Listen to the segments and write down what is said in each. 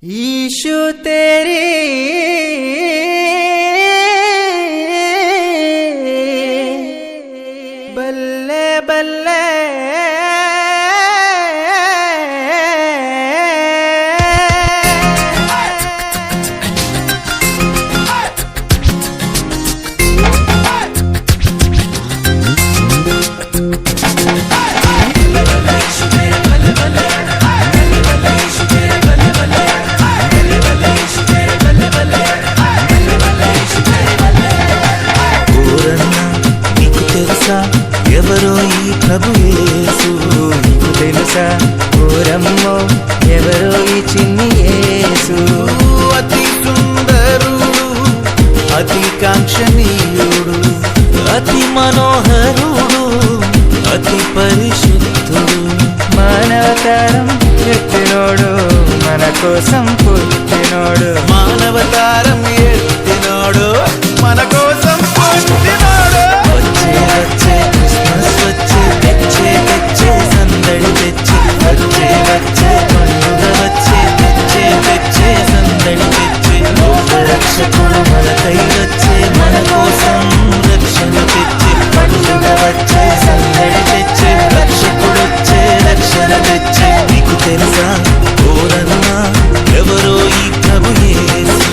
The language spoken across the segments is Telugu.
ईशु तेरी बल्ले बल्ले ఎవరో ఈ ప్రభు యేసు నీకు తెలుసా ఓరమ్మో ఎవరో ఈ చిన్ని యేసు అతి సుందరుడు అతి కాంక్షణీయుడు అతి మనోహరుడు అతి పరిశుద్ధుడు మానవతారం ఎత్తినోడు మన కోసం పుట్టినోడు మానవతారం ఎత్తినోడు మన కోసం పుట్టినోడు వచ్చే వచ్చే క్రిస్మస్ వచ్చే తెచ్చే తెచ్చే సందడి తెచ్చి వచ్చే వచ్చే పండుగ వచ్చే తెచ్చే తెచ్చే సందడి తెచ్చి రక్షకుడు మనకై వచ్చే మన కోసం రక్షణ తెచ్చి పండుగ వచ్చే సందడి తెచ్చే రక్షకుడు వచ్చే రక్షణ తెచ్చే నీకు తెలుసా ఓరన్నా ఎవరో ఈ ప్రభు యేసు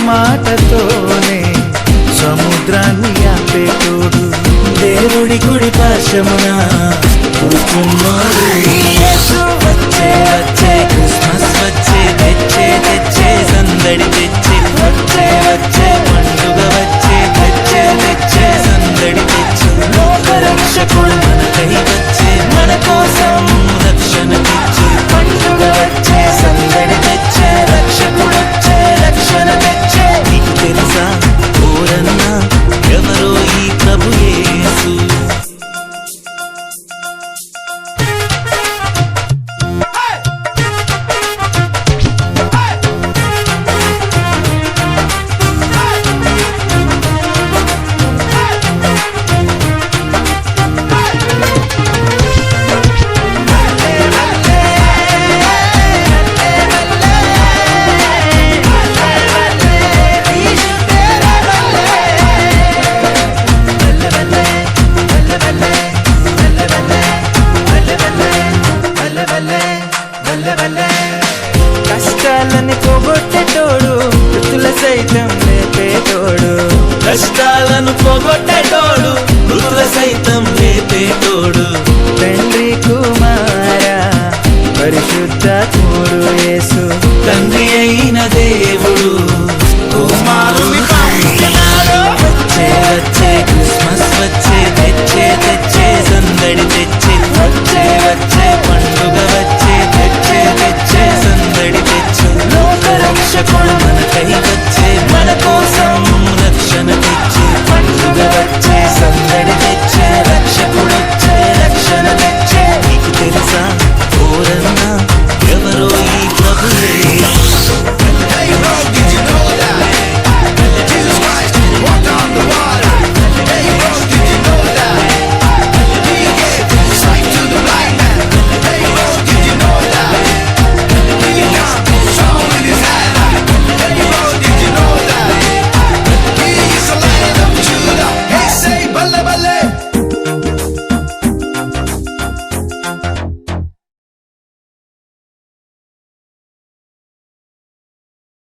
మాటతోనే సముద్రాన్ని ఆపేటోడు దేవుడి కుడి పాశమున కూర్చున్నాడు యేసు వచ్చే వచ్చే క్రిస్మస్ వచ్చే తెచ్చే తెచ్చే సందడి తెచ్చి వచ్చే వచ్చే పండుగ వచ్చే తెచ్చే తెచ్చే సందడి తెచ్చి రక్షకుడు మనకై వచ్చే మన కోసం రక్షణ తెచ్చి పండుగ వచ్చే సందడి తెచ్చే రక్షకుడు వచ్చే రక్షణ తెచ్చే నీకు తెలుసా ఓరన్నా ఎవరో ఈ ప్రభు యేసు కష్టాలని పోగొట్టేటోడు ఋతుల సైతం లేపేటోడు కష్టాలను పోగొట్టేటోడు